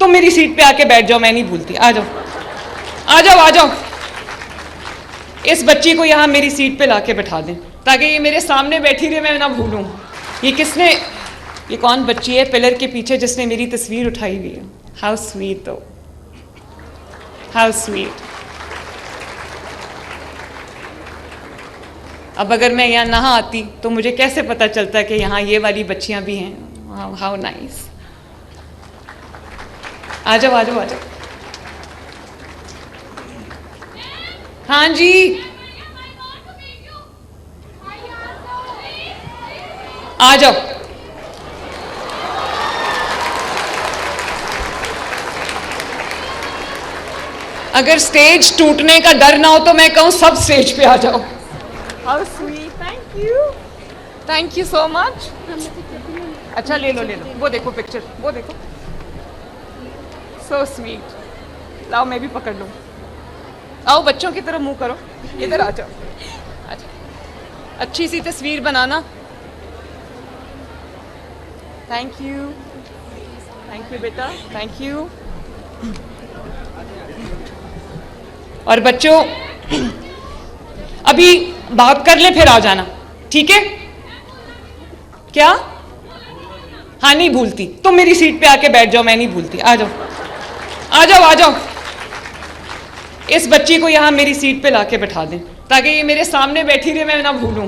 तुम मेरी सीट पे आके बैठ जाओ, मैं नहीं भूलती। आ जाओ आ जाओ आ जाओ। इस बच्ची को यहाँ मेरी सीट पे लाके बैठा दें ताकि ये मेरे सामने बैठी रहे, मैं ना भूलूं। ये कौन बच्ची है पिलर के पीछे जिसने मेरी तस्वीर उठाई हुई है? हाउ स्वीट दो, हाउ स्वीट। अब अगर मैं यहाँ ना आती तो मुझे कैसे पता चलता कि यहाँ ये वाली बच्चियाँ भी हैं? How nice. आ जाओ आ जाओ आ जाओ। हाँ जी, आ जाओ। अगर स्टेज टूटने का डर ना हो तो मैं कहूँ सब स्टेज पे आ जाओ। How sweet, thank you so much. अच्छा ले लो, वो देखो पिक्चर, वो देखो, सो स्वीट। लाओ मैं भी पकड़ लूँ। आओ बच्चों की तरफ मुंह करो, इधर आ जाओ। अच्छा, अच्छी सी तस्वीर बनाना। थैंक यू बेटा, थैंक यू। और बच्चों अभी बात कर ले फिर आ जाना, ठीक है? क्या? हाँ नहीं भूलती, तुम मेरी सीट पे आके बैठ जाओ, मैं नहीं भूलती। आ जाओ आ जाओ आ जाओ। इस बच्ची को यहाँ मेरी सीट पे लाके बैठा दें ताकि ये मेरे सामने बैठी रहे, मैं ना भूलूं।